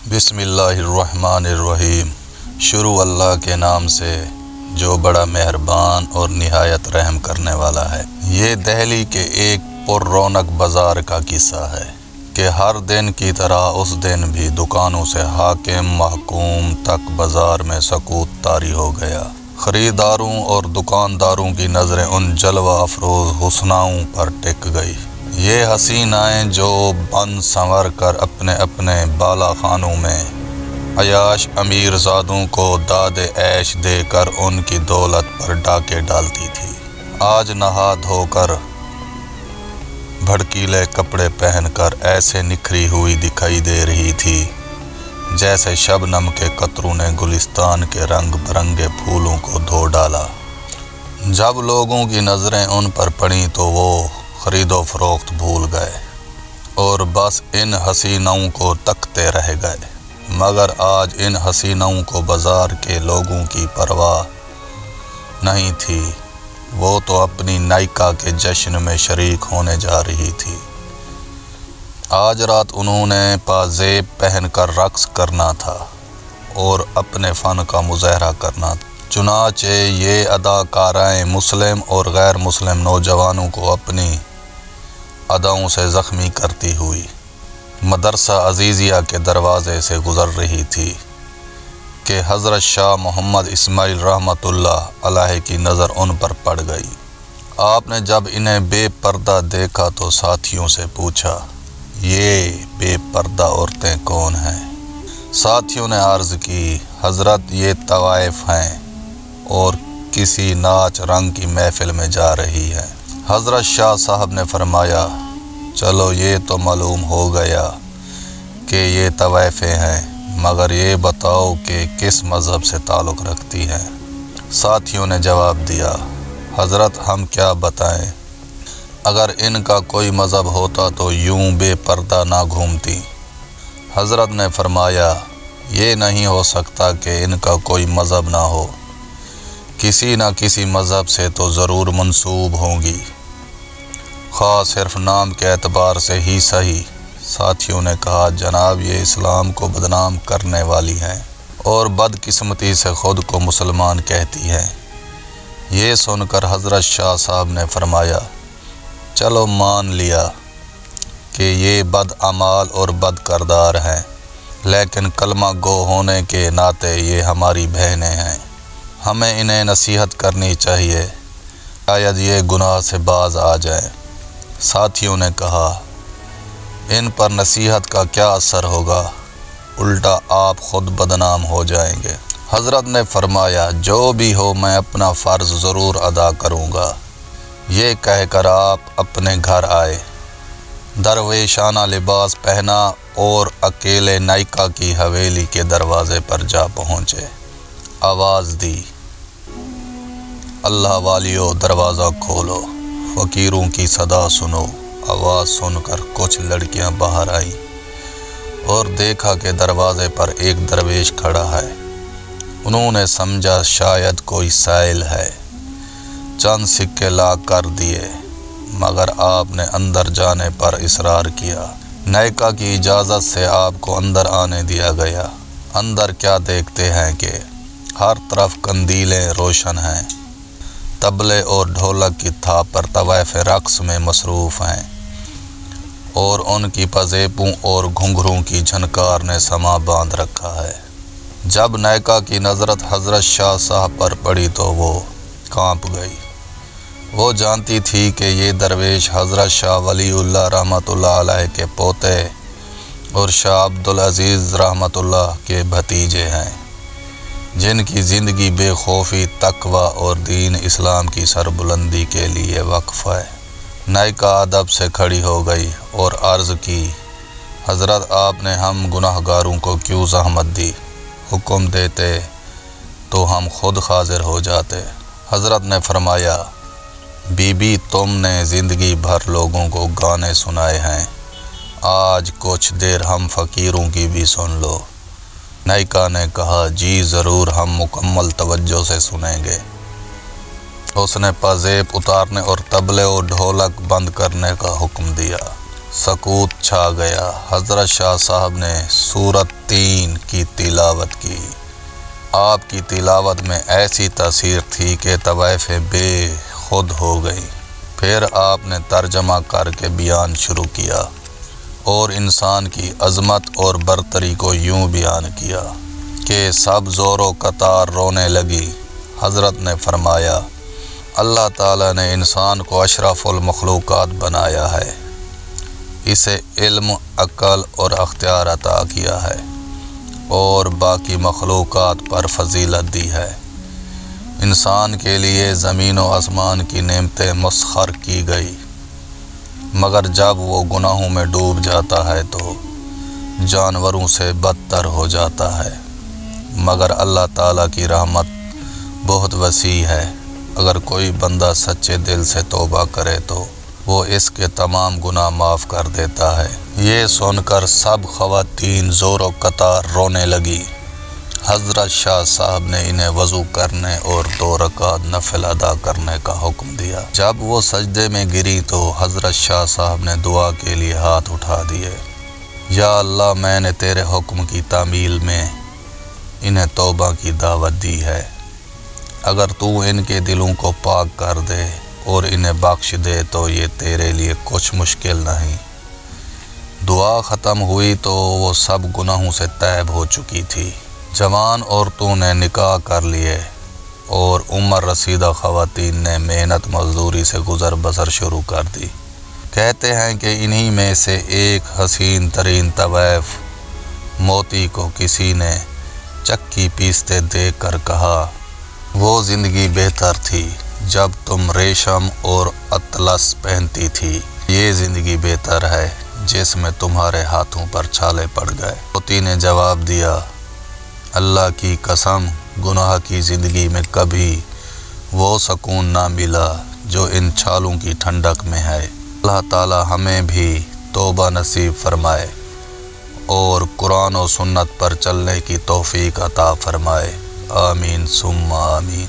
بسم اللہ الرحمن الرحیم۔ شروع اللہ کے نام سے جو بڑا مہربان اور نہایت رحم کرنے والا ہے۔ یہ دہلی کے ایک پر رونق بازار کا قصہ ہے کہ ہر دن کی طرح اس دن بھی دکانوں سے حاکم محکوم تک بازار میں سکوت طاری ہو گیا۔ خریداروں اور دکانداروں کی نظریں ان جلوہ افروز حسناؤں پر ٹک گئی۔ یہ حسینائیں جو بن سنور کر اپنے اپنے بالا خانوں میں عیاش امیر زادوں کو داد عیش دے کر ان کی دولت پر ڈاکے ڈالتی تھی، آج نہا دھو کر بھڑکیلے کپڑے پہن کر ایسے نکھری ہوئی دکھائی دے رہی تھی جیسے شبنم کے قطروں نے گلستان کے رنگ برنگے پھولوں کو دھو ڈالا۔ جب لوگوں کی نظریں ان پر پڑیں تو وہ خرید و فروخت بھول گئے اور بس ان حسیناؤں کو تکتے رہ گئے، مگر آج ان حسیناؤں کو بازار کے لوگوں کی پرواہ نہیں تھی، وہ تو اپنی نائکا کے جشن میں شریک ہونے جا رہی تھی۔ آج رات انہوں نے پازیب پہن کر رقص کرنا تھا اور اپنے فن کا مظاہرہ کرنا تھا۔ چنانچہ یہ اداکارائیں مسلم اور غیر مسلم نوجوانوں کو اپنی اداؤں سے زخمی کرتی ہوئی مدرسہ عزیزیہ کے دروازے سے گزر رہی تھی کہ حضرت شاہ محمد اسماعیل رحمۃ اللہ علیہ کی نظر ان پر پڑ گئی۔ آپ نے جب انہیں بے پردہ دیکھا تو ساتھیوں سے پوچھا، یہ بے پردہ عورتیں کون ہیں؟ ساتھیوں نے عرض کی، حضرت یہ طوائف ہیں اور کسی ناچ رنگ کی محفل میں جا رہی ہیں۔ حضرت شاہ صاحب نے فرمایا، چلو یہ تو معلوم ہو گیا کہ یہ طوائفیں ہیں، مگر یہ بتاؤ کہ کس مذہب سے تعلق رکھتی ہیں؟ ساتھیوں نے جواب دیا، حضرت ہم کیا بتائیں، اگر ان کا کوئی مذہب ہوتا تو یوں بے پردہ نہ گھومتی۔ حضرت نے فرمایا، یہ نہیں ہو سکتا کہ ان کا کوئی مذہب نہ ہو، کسی نہ کسی مذہب سے تو ضرور منسوب ہوں گی، خواہ صرف نام کے اعتبار سے ہی صحیح۔ ساتھیوں نے کہا، جناب یہ اسلام کو بدنام کرنے والی ہیں اور بدقسمتی سے خود کو مسلمان کہتی ہیں۔ یہ سن کر حضرت شاہ صاحب نے فرمایا، چلو مان لیا کہ یہ بد اعمال اور بد کردار ہیں، لیکن کلمہ گو ہونے کے ناطے یہ ہماری بہنیں ہیں، ہمیں انہیں نصیحت کرنی چاہیے، شاید یہ گناہ سے باز آ جائیں۔ ساتھیوں نے کہا، ان پر نصیحت کا کیا اثر ہوگا، الٹا آپ خود بدنام ہو جائیں گے۔ حضرت نے فرمایا، جو بھی ہو میں اپنا فرض ضرور ادا کروں گا۔ یہ کہہ کر آپ اپنے گھر آئے، درویشانہ لباس پہنا اور اکیلے نائکا کی حویلی کے دروازے پر جا پہنچے۔ آواز دی، اللہ والیو دروازہ کھولو، فقیروں کی صدا سنو۔ آواز سن کر کچھ لڑکیاں باہر آئیں اور دیکھا کہ دروازے پر ایک درویش کھڑا ہے۔ انہوں نے سمجھا شاید کوئی سائل ہے، چند سکے لا کر دیے، مگر آپ نے اندر جانے پر اصرار کیا۔ نائکا کی اجازت سے آپ کو اندر آنے دیا گیا۔ اندر کیا دیکھتے ہیں کہ ہر طرف قندیلیں روشن ہیں، طبلے اور ڈھولک کی تھاپ پر طوائف رقص میں مصروف ہیں اور ان کی پازیبوں اور گھنگروں کی جھنکار نے سما باندھ رکھا ہے۔ جب نائکا کی نظرت حضرت شاہ صاحب پر پڑی تو وہ کانپ گئی۔ وہ جانتی تھی کہ یہ درویش حضرت شاہ ولی اللہ رحمۃ اللہ علیہ کے پوتے اور شاہ عبدالعزیز رحمۃ اللہ کے بھتیجے ہیں، جن کی زندگی بے خوفی، تقوی اور دین اسلام کی سربلندی کے لیے وقف ہے۔ نائکا ادب سے کھڑی ہو گئی اور عرض کی، حضرت آپ نے ہم گناہ گاروں کو کیوں زحمت دی، حکم دیتے تو ہم خود حاضر ہو جاتے۔ حضرت نے فرمایا، بی بی تم نے زندگی بھر لوگوں کو گانے سنائے ہیں، آج کچھ دیر ہم فقیروں کی بھی سن لو۔ نائکا نے کہا، جی ضرور، ہم مکمل توجہ سے سنیں گے۔ اس نے پازیب اتارنے اور طبلے اور ڈھولک بند کرنے کا حکم دیا۔ سکوت چھا گیا۔ حضرت شاہ صاحب نے سورت 3 کی تلاوت کی۔ آپ کی تلاوت میں ایسی تاثیر تھی کہ طوائفیں بے خود ہو گئیں۔ پھر آپ نے ترجمہ کر کے بیان شروع کیا اور انسان کی عظمت اور برتری کو یوں بیان کیا کہ سب زور و قطار رونے لگی۔ حضرت نے فرمایا، اللہ تعالیٰ نے انسان کو اشرف المخلوقات بنایا ہے، اسے علم، عقل اور اختیار عطا کیا ہے اور باقی مخلوقات پر فضیلت دی ہے۔ انسان کے لیے زمین و آسمان کی نعمتیں مسخر کی گئی، مگر جب وہ گناہوں میں ڈوب جاتا ہے تو جانوروں سے بدتر ہو جاتا ہے۔ مگر اللہ تعالیٰ کی رحمت بہت وسیع ہے، اگر کوئی بندہ سچے دل سے توبہ کرے تو وہ اس کے تمام گناہ معاف کر دیتا ہے۔ یہ سن کر سب خواتین زور و قطار رونے لگی۔ حضرت شاہ صاحب نے انہیں وضو کرنے اور 2 رکعت نفل ادا کرنے کا حکم دیا۔ جب وہ سجدے میں گری تو حضرت شاہ صاحب نے دعا کے لیے ہاتھ اٹھا دیے۔ یا اللہ، میں نے تیرے حکم کی تعمیل میں انہیں توبہ کی دعوت دی ہے، اگر تو ان کے دلوں کو پاک کر دے اور انہیں بخش دے تو یہ تیرے لیے کچھ مشکل نہیں۔ دعا ختم ہوئی تو وہ سب گناہوں سے تائب ہو چکی تھی۔ جوان عورتوں نے نکاح کر لیے اور عمر رسیدہ خواتین نے محنت مزدوری سے گزر بسر شروع کر دی۔ کہتے ہیں کہ انہی میں سے ایک حسین ترین طوائف موتی کو کسی نے چکی پیستے دیکھ کر کہا، وہ زندگی بہتر تھی جب تم ریشم اور اطلس پہنتی تھی، یہ زندگی بہتر ہے جس میں تمہارے ہاتھوں پر چھالے پڑ گئے۔ موتی نے جواب دیا، اللہ کی قسم، گناہ کی زندگی میں کبھی وہ سکون نہ ملا جو ان چھالوں کی ٹھنڈک میں ہے۔ اللہ تعالی ہمیں بھی توبہ نصیب فرمائے اور قرآن و سنت پر چلنے کی توفیق عطا فرمائے۔ آمین ثم آمین۔